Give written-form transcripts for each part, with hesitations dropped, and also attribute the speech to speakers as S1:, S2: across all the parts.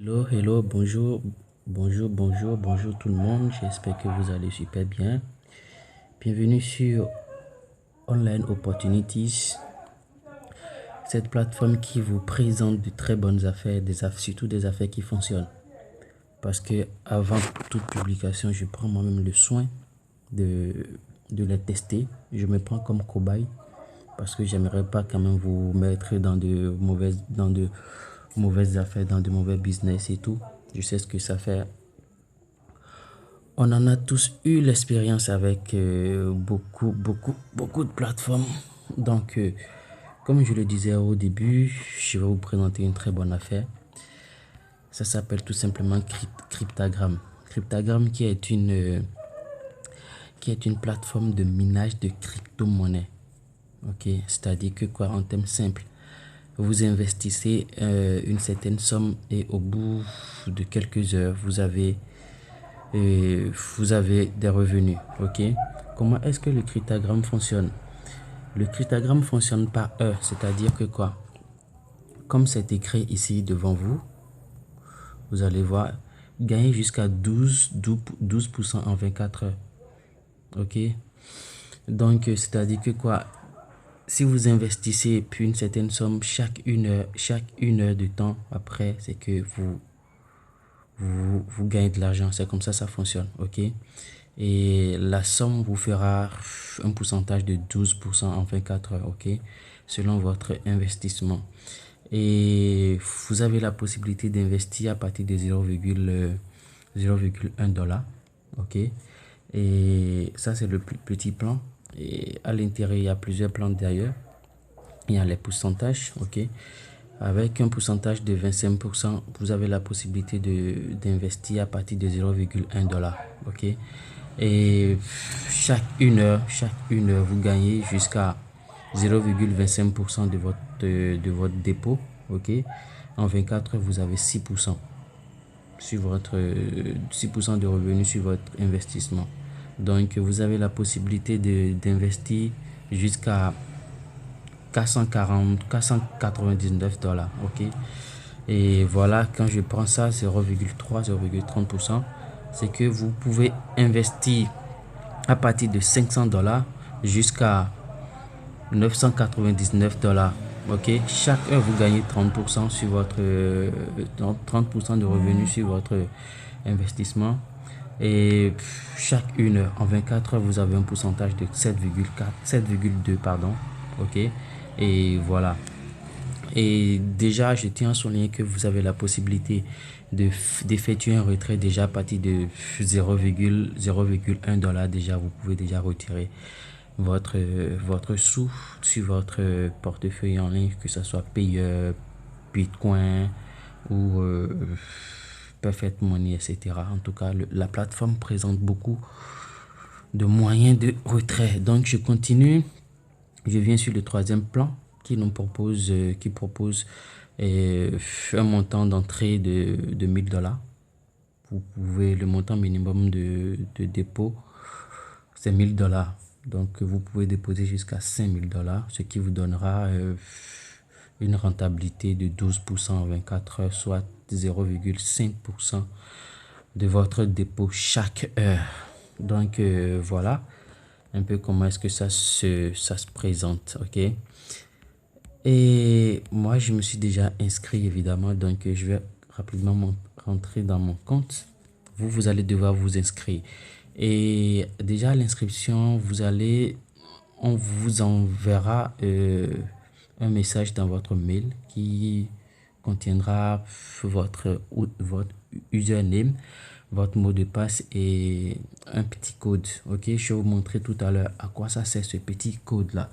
S1: Hello, hello, bonjour, bonjour tout le monde. J'espère que vous allez super bien. Bienvenue sur Online Opportunities, cette plateforme qui vous présente de très bonnes affaires, surtout des affaires qui fonctionnent. Parce que avant toute publication, je prends moi-même le soin de les tester. Je me prends comme cobaye parce que j'aimerais pas quand même vous mettre dans de mauvaises affaires, dans de mauvais business et tout. Je sais ce que ça fait. On en a tous eu l'expérience avec beaucoup de plateformes. Donc, comme je le disais au début, je vais vous présenter une très bonne affaire. Ça s'appelle tout simplement Cryptagram. Cryptagram qui est une plateforme de minage de crypto-monnaies. Ok, c'est-à-dire que quoi, en termes simples, vous investissez une certaine somme et au bout de quelques heures, vous avez des revenus. Ok, comment est-ce que le cryptagramme fonctionne? Le cryptagramme fonctionne par heure, c'est-à-dire que quoi, comme c'est écrit ici devant vous, vous allez voir gagner jusqu'à 12% en 24 heures. Ok, donc c'est-à-dire que quoi, si vous investissez puis une certaine somme chaque une heure de temps après, c'est que vous gagnez de l'argent. C'est comme ça fonctionne. Ok, et la somme vous fera un pourcentage de 12% en 24 heures, ok, selon votre investissement. Et vous avez la possibilité d'investir à partir de 0,1 dollar, ok. Et ça, c'est le plus petit plan. Et à l'intérieur, il y a plusieurs plans d'ailleurs. Il y a les pourcentages, ok. Avec un pourcentage de 25%, vous avez la possibilité d'investir à partir de 0,1 dollar, ok. Et chaque une heure, vous gagnez jusqu'à 0,25% de votre dépôt, ok. En 24 heures, vous avez 6% sur votre 6% de revenus sur votre investissement. Donc, vous avez la possibilité d'investir jusqu'à 499 dollars, ok. Et voilà, quand je prends ça, 0,30%, c'est que vous pouvez investir à partir de 500 dollars jusqu'à 999 dollars. Ok, chaque heure vous gagnez 30% sur votre 30% de revenus sur votre investissement. Et chaque une heure, en 24 heures, vous avez un pourcentage de 7,2, pardon. Ok, et voilà. Et déjà, je tiens à souligner que vous avez la possibilité d'effectuer un retrait déjà à partir de 0,1 dollar. Déjà, vous pouvez déjà retirer votre sous sur votre portefeuille en ligne, que ce soit Payer, Bitcoin ou Perfect Money, etc. En tout cas, la plateforme présente beaucoup de moyens de retrait. Donc, je continue. Je viens sur le troisième plan qui propose un montant d'entrée de 1000 dollars. Vous pouvez, le montant minimum de dépôt, c'est 1000 dollars. Donc, vous pouvez déposer jusqu'à 5000 dollars, ce qui vous donnera une rentabilité de 12% en 24 heures, soit 0,5% de votre dépôt chaque heure. Donc, voilà un peu comment est-ce que ça se présente, ok. Et moi, je me suis déjà inscrit, évidemment, donc je vais rapidement rentrer dans mon compte. Vous allez devoir vous inscrire. Et déjà, à l'inscription, on vous enverra un message dans votre mail qui contiendra votre username, votre mot de passe et un petit code. Ok, je vais vous montrer tout à l'heure à quoi ça sert ce petit code là.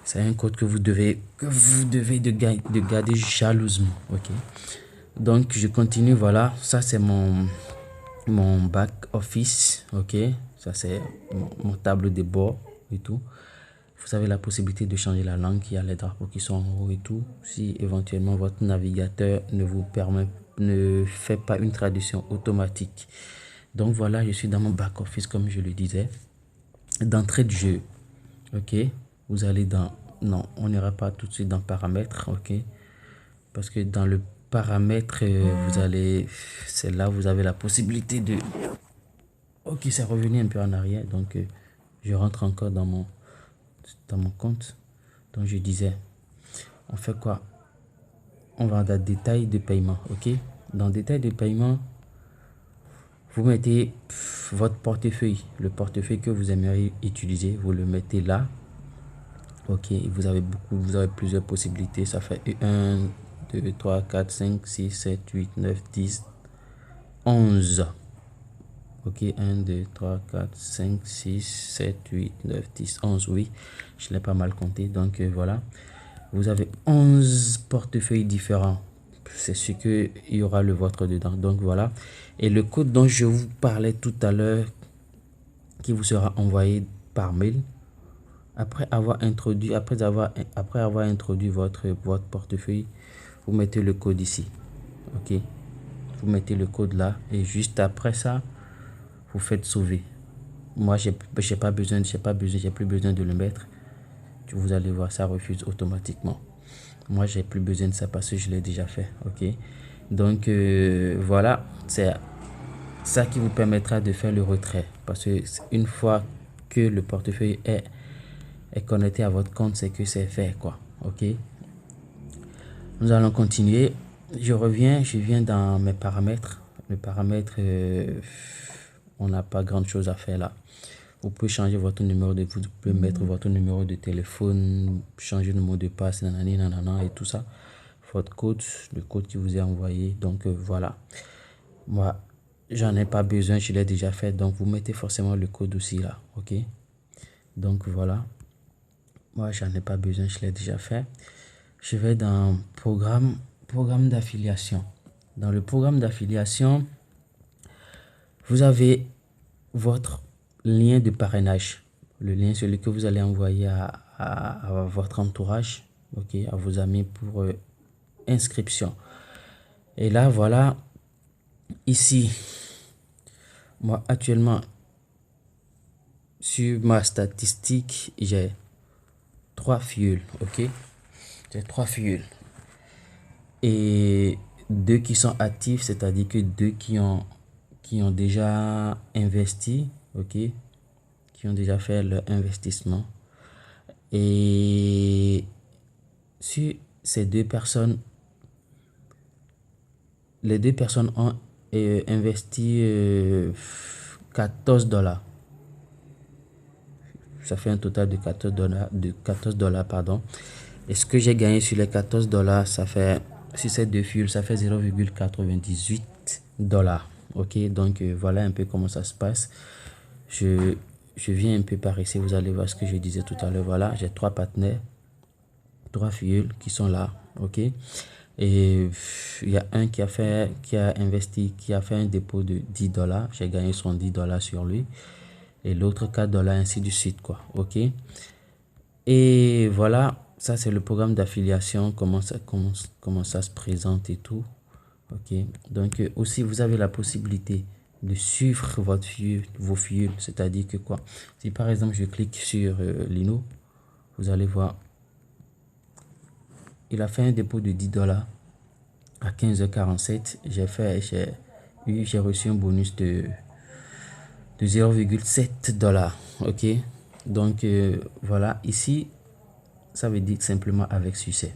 S1: C'est un code que vous devez de garder jalousement. Ok, donc je continue. Voilà, ça c'est mon back office. Ok, ça c'est mon tableau de bord et tout. Vous avez la possibilité de changer la langue. Il y a les drapeaux qui sont en haut et tout. Si éventuellement votre navigateur ne fait pas une traduction automatique. Donc voilà, je suis dans mon back office comme je le disais. D'entrée de jeu. Ok, vous allez dans... Non, on n'ira pas tout de suite dans paramètres. Ok, parce que dans le paramètres, c'est là où vous avez la possibilité de... Ok, c'est revenu un peu en arrière, donc je rentre encore dans mon compte. Donc je disais, on fait quoi? On va dans détail de paiement, ok? Dans détail de paiement, vous mettez votre portefeuille, le portefeuille que vous aimeriez utiliser, vous le mettez là. Ok, vous avez plusieurs possibilités. Ça fait 1, 2, 3, 4, 5, 6, 7, 8, 9, 10, 11. Ok, 1, 2, 3, 4, 5, 6, 7, 8, 9, 10, 11. Oui, je l'ai pas mal compté. Donc voilà, vous avez 11 portefeuilles différents. C'est ce qu'il y aura le vôtre dedans. Donc voilà. Et le code dont je vous parlais tout à l'heure, qui vous sera envoyé par mail, après avoir introduit votre portefeuille, vous mettez le code ici. Ok, vous mettez le code là et juste après ça, vous faites sauver. Moi, j'ai plus besoin de le mettre. Vous allez voir, ça refuse automatiquement. Moi, j'ai plus besoin de ça parce que je l'ai déjà fait. Ok, donc voilà, c'est ça qui vous permettra de faire le retrait. Parce que une fois que le portefeuille est connecté à votre compte, c'est que c'est fait, quoi. Ok, nous allons continuer. Je viens dans mes paramètres. Les paramètres, on n'a pas grand chose à faire là. Vous pouvez changer votre vous pouvez mettre votre numéro de téléphone, changer le mot de passe, nanani, nanana, et tout ça. Votre code, le code qui vous est envoyé. Donc voilà. Moi, j'en ai pas besoin, je l'ai déjà fait. Donc vous mettez forcément le code aussi là. Ok. Donc voilà. Moi, j'en ai pas besoin, je l'ai déjà fait. Je vais dans programme d'affiliation. Dans le programme d'affiliation, vous avez votre lien de parrainage. Le lien, celui que vous allez envoyer à votre entourage, ok, à vos amis pour inscription. Et là, voilà, ici, moi actuellement, sur ma statistique, j'ai 3 fioles, ok. J'ai 3 fioles. Et 2 qui sont actifs, c'est-à-dire que 2 qui ont déjà investi, ok, qui ont déjà fait leur investissement. Et sur ces 2 personnes, les 2 personnes ont investi 14 $. Ça fait un total de 14 $, pardon. Et ce que j'ai gagné sur les 14 $, ça fait, sur ces 2 fuels, ça fait 0,98 $. Ok, donc voilà un peu comment ça se passe. Je viens un peu par ici, vous allez voir ce que je disais tout à l'heure. Voilà, j'ai 3 partenaires, 3 fuels qui sont là. Ok, et il y a un qui a investi, qui a fait un dépôt de 10 $. J'ai gagné son 10 $ sur lui. Et l'autre 4 $, ainsi de suite, quoi. Ok. Et voilà, ça c'est le programme d'affiliation, comment ça se présente et tout. Ok. Donc aussi, vous avez la possibilité de suivre vos fuels. C'est-à-dire que quoi? Si par exemple, je clique sur Lino, vous allez voir, il a fait un dépôt de 10 $ à 15h47. J'ai reçu un bonus de 0,7 $. Ok. Donc voilà, ici, ça veut dire simplement avec succès.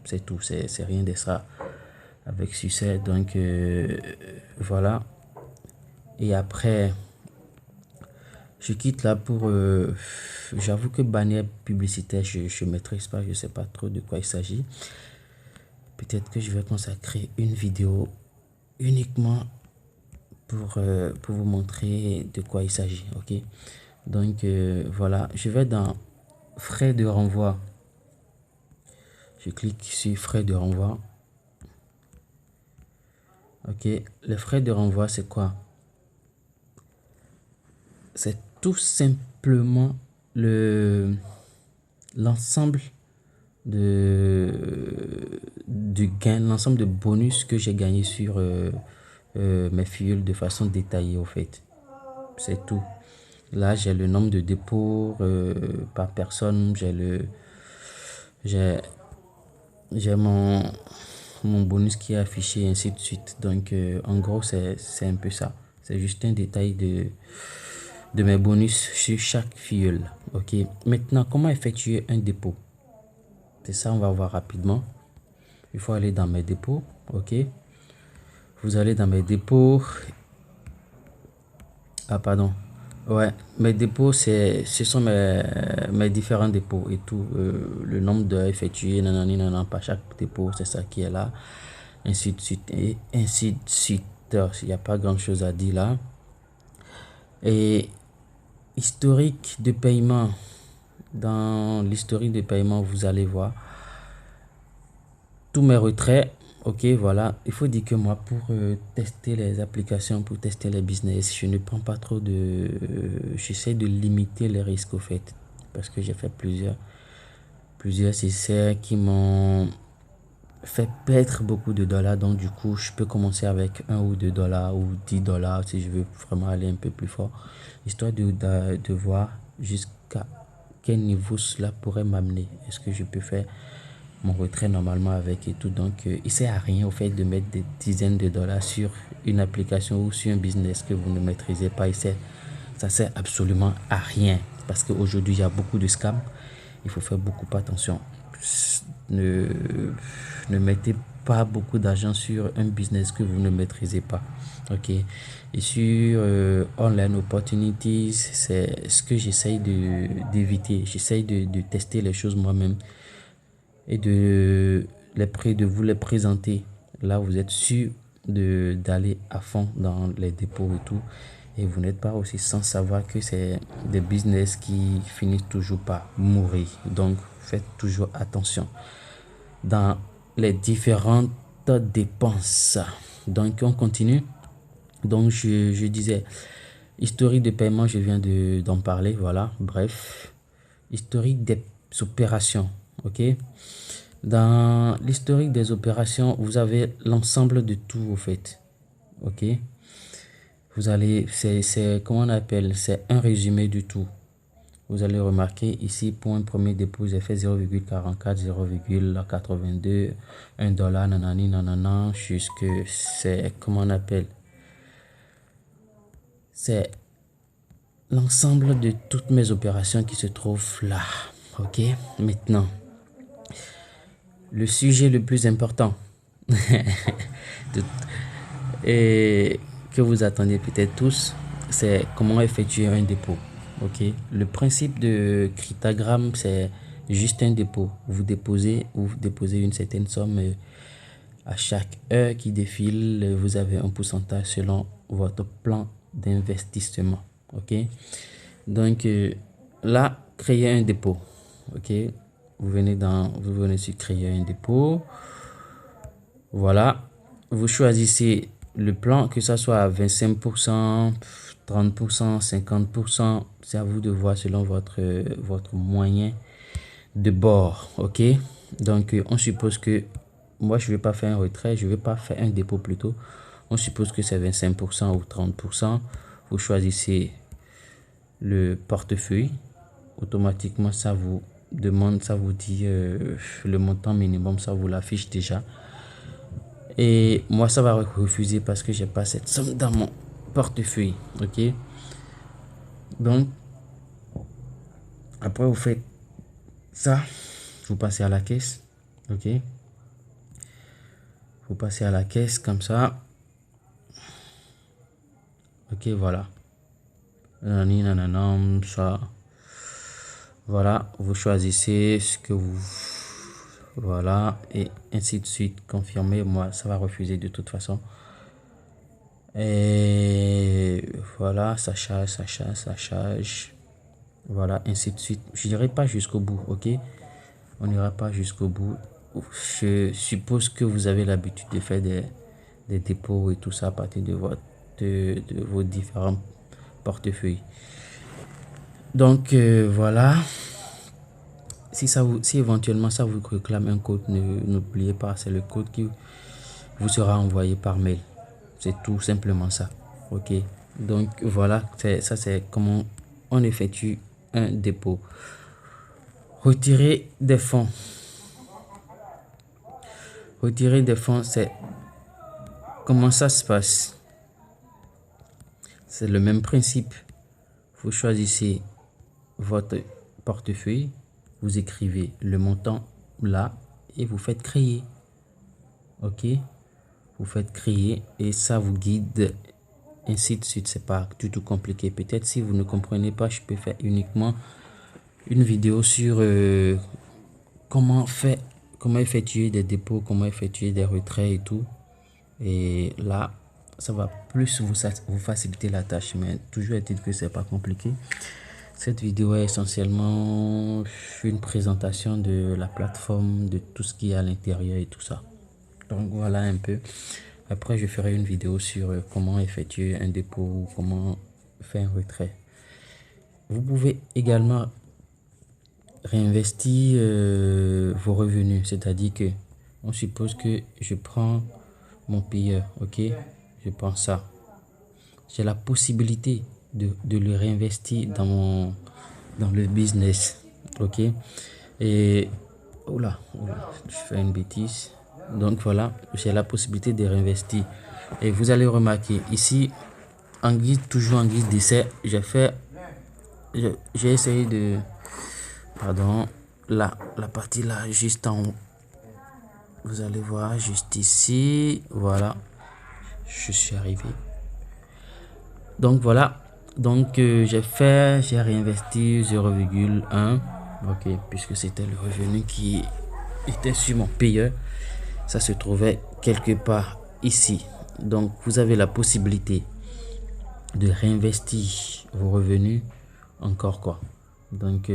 S1: C'est tout, c'est rien d'extra. Avec succès, donc voilà. Et après, je quitte là pour... j'avoue que bannière publicitaire, je ne maîtrise pas, je ne sais pas trop de quoi il s'agit. Peut-être que je vais consacrer une vidéo uniquement pour vous montrer de quoi il s'agit. Ok. Donc voilà, je vais dans frais de renvoi. Je clique sur frais de renvoi. Ok, les frais de renvoi, c'est quoi? C'est tout simplement l'ensemble du gain, l'ensemble de bonus que j'ai gagné sur mes fuels de façon détaillée au fait. C'est tout. Là, j'ai le nombre de dépôts par personne, j'ai mon mon bonus qui est affiché, ainsi de suite. Donc, en gros, c'est un peu ça. C'est juste un détail de mes bonus sur chaque filleul. Ok. Maintenant, comment effectuer un dépôt? C'est ça, on va voir rapidement. Il faut aller dans mes dépôts. Ok. Vous allez dans mes dépôts. Ah, pardon. Ouais, mes dépôts, ce sont mes différents dépôts et tout. Le nombre d'heures effectuées, nanani, nanana, pas chaque dépôt, c'est ça qui est là. Ainsi de suite, et ainsi de suite. Il n'y a pas grand-chose à dire là. Et historique de paiement. Dans l'historique de paiement, vous allez voir tous mes retraits. Ok, voilà. Il faut dire que moi, pour tester les applications, pour tester les business, je ne prends pas trop de... j'essaie de limiter les risques au fait. Parce que j'ai fait plusieurs essais qui m'ont fait perdre beaucoup de dollars. Donc, du coup, je peux commencer avec 1 ou 2 dollars ou 10 dollars si je veux vraiment aller un peu plus fort. Histoire de voir jusqu'à quel niveau cela pourrait m'amener. Est-ce que je peux faire mon retrait normalement avec et tout. Donc, il ne sert à rien au fait de mettre des dizaines de dollars sur une application ou sur un business que vous ne maîtrisez pas. Ça sert absolument à rien parce qu'aujourd'hui, il y a beaucoup de scams. Il faut faire beaucoup attention. Ne, ne mettez pas beaucoup d'argent sur un business que vous ne maîtrisez pas. Ok. Et sur online opportunities, c'est ce que j'essaye d'éviter. J'essaye de tester les choses moi-même et de vous les présenter. Là, vous êtes sûr d'aller à fond dans les dépôts et tout. Et vous n'êtes pas aussi sans savoir que c'est des business qui finissent toujours par mourir. Donc, faites toujours attention dans les différentes dépenses. Donc, on continue. Donc, je disais, historique de paiement, je viens d'en parler. Voilà, bref. Historique des opérations. Ok. Dans l'historique des opérations, vous avez l'ensemble de tout au fait. Ok. Vous allez, comment on appelle, c'est un résumé du tout. Vous allez remarquer ici, pour un premier dépôt, j'ai fait 0,44, 0,82, 1 dollar, nanani, nanana, jusque, c'est, comment on appelle, c'est l'ensemble de toutes mes opérations qui se trouvent là. Ok. Maintenant, le sujet le plus important et que vous attendez peut-être tous, c'est comment effectuer un dépôt. Ok. Le principe de cryptogramme, c'est juste un dépôt. Vous déposez une certaine somme à chaque heure qui défile. Vous avez un pourcentage selon votre plan d'investissement. Ok. Donc là, créer un dépôt. Ok. Vous venez sur créer un dépôt. Voilà. Vous choisissez le plan, que ça soit à 25%, 30%, 50%. C'est à vous de voir selon votre moyen de bord. Ok. Donc, on suppose que moi, je ne vais pas faire un retrait. Je ne vais pas faire un dépôt plutôt. On suppose que c'est 25% ou 30%. Vous choisissez le portefeuille. Automatiquement, ça vous demande, ça vous dit le montant minimum, ça vous l'affiche déjà. Et moi, ça va refuser parce que j'ai pas cette somme dans mon portefeuille. Ok. Donc, après, vous faites ça. Vous passez à la caisse. Ok. Vous passez à la caisse comme ça. Ok, voilà. Nanani, nanana, ça. Voilà. Vous choisissez ce que vous... Voilà. Et ainsi de suite. Confirmez. Moi, ça va refuser de toute façon. Et voilà, ça charge, ça charge, ça charge. Voilà, ainsi de suite. Je n'irai pas jusqu'au bout, ok? On n'ira pas jusqu'au bout. Je suppose que vous avez l'habitude de faire des dépôts et tout ça à partir de vos différents portefeuilles. Donc voilà. Si éventuellement ça vous réclame un code, n'oubliez pas, c'est le code qui vous sera envoyé par mail. C'est tout simplement ça. Ok. Donc voilà, ça c'est comment on effectue un dépôt. Retirer des fonds. Retirer des fonds, c'est comment ça se passe? C'est le même principe. Vous choisissez votre portefeuille, vous écrivez le montant là et vous faites créer. Ok, vous faites créer et ça vous guide ainsi de suite. C'est pas du tout compliqué. Peut-être si vous ne comprenez pas, je peux faire uniquement une vidéo sur comment effectuer des dépôts, comment effectuer des retraits et tout. Et là, ça va plus vous faciliter la tâche, mais toujours est-il que c'est pas compliqué. Cette vidéo est essentiellement une présentation de la plateforme, de tout ce qu'il y a à l'intérieur et tout ça. Donc voilà un peu. Après, je ferai une vidéo sur comment effectuer un dépôt ou comment faire un retrait. Vous pouvez également réinvestir vos revenus, c'est-à-dire que on suppose que je prends mon payeur, ok, je prends ça, j'ai la possibilité de le réinvestir dans le business, ok, et oula, je fais une bêtise. Donc voilà, j'ai la possibilité de réinvestir et vous allez remarquer ici toujours en guise d'essai, j'ai essayé de, pardon, la partie là juste en haut, vous allez voir juste ici, voilà, je suis arrivé. Donc voilà, donc j'ai réinvesti 0,1, ok, puisque c'était le revenu qui était sur mon payeur, ça se trouvait quelque part ici. Donc vous avez la possibilité de réinvestir vos revenus encore quoi. Donc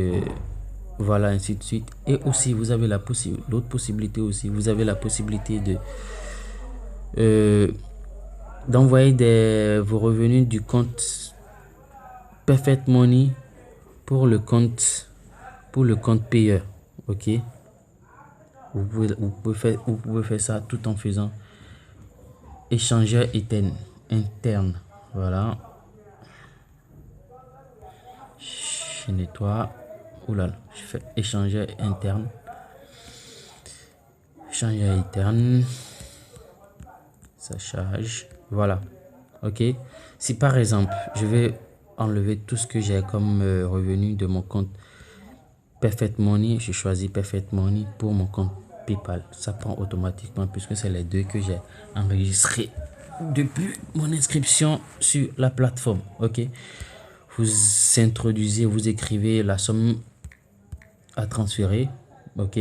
S1: voilà, ainsi de suite. Et aussi vous avez l'autre possibilité aussi, vous avez la possibilité de d'envoyer vos revenus du compte Perfect Money pour le compte payeur, ok. Vous pouvez faire ça tout en faisant échangeur interne. Voilà, je nettoie. Oula, je fais échangeur interne. Échangeur interne, ça charge. Voilà, ok. Si par exemple je vais enlever tout ce que j'ai comme revenu de mon compte Perfect Money, je choisis Perfect Money pour mon compte PayPal. Ça prend automatiquement puisque c'est les deux que j'ai enregistrés depuis mon inscription sur la plateforme. Ok, vous introduisez, vous écrivez la somme à transférer. Ok,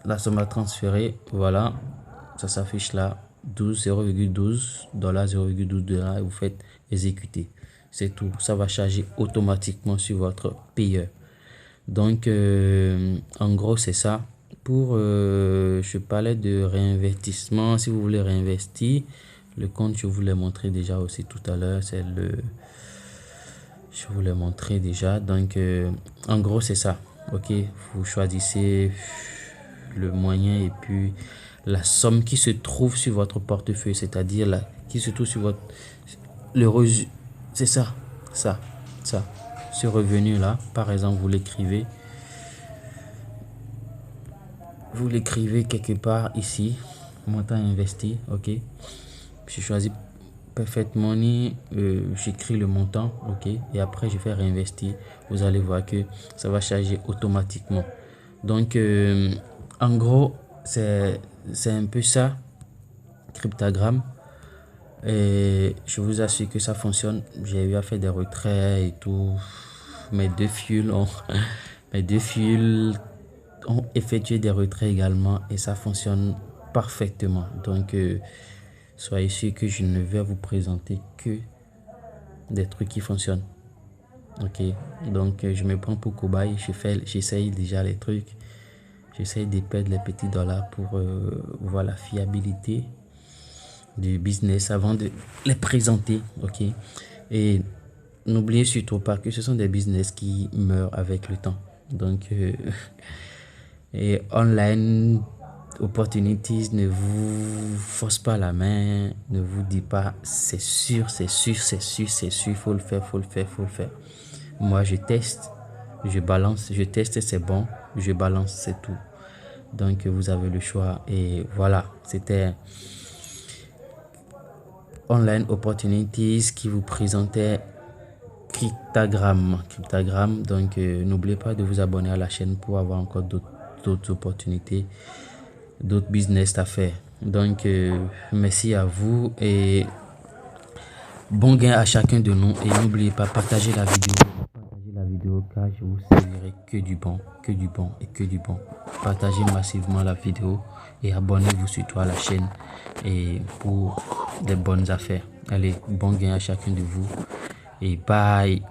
S1: la somme à transférer, voilà, ça s'affiche là, 0,12 dollars, 0,12 dollars, et vous faites exécuter. C'est tout, ça va charger automatiquement sur votre payeur. Donc en gros c'est ça. Pour je parlais de réinvestissement. Si vous voulez réinvestir, le compte je vous l'ai montré déjà aussi tout à l'heure, je vous l'ai montré déjà. Donc en gros c'est ça, ok. Vous choisissez le moyen et puis la somme qui se trouve sur votre portefeuille, c'est-à-dire là qui se trouve sur votre c'est ça, ce revenu là, par exemple, vous l'écrivez quelque part ici, montant investi, ok. Je choisis Perfect Money, j'écris le montant, ok, et après je fais réinvestir. Vous allez voir que ça va charger automatiquement. Donc en gros c'est un peu ça, Cryptagram. Et je vous assure que ça fonctionne. J'ai eu à faire des retraits et tout. Mes deux fils ont, mes deux fils ont effectué des retraits également et ça fonctionne parfaitement. Donc, soyez sûr que je ne vais vous présenter que des trucs qui fonctionnent. Ok, donc je me prends pour cobaye. J'essaye déjà les trucs. J'essaye de perdre les petits dollars pour voir la fiabilité du business avant de les présenter, ok. Et n'oubliez surtout pas que ce sont des business qui meurent avec le temps. Donc et online opportunities ne vous force pas la main, ne vous dit pas c'est sûr, faut le faire. Moi je teste, je balance, je teste, c'est bon, je balance, c'est tout. Donc vous avez le choix. Et voilà, c'était Online Opportunities qui vous présentait Cryptagram. Donc n'oubliez pas de vous abonner à la chaîne pour avoir encore d'autres opportunités, d'autres business à faire. Donc merci à vous et bon gain à chacun de nous. Et n'oubliez pas, partagez la vidéo. Partagez la vidéo car je vous servirai que du bon, que du bon et que du bon. Partagez massivement la vidéo et abonnez-vous surtout à la chaîne et pour des bonnes affaires. Allez, bon gain à chacun de vous et bye.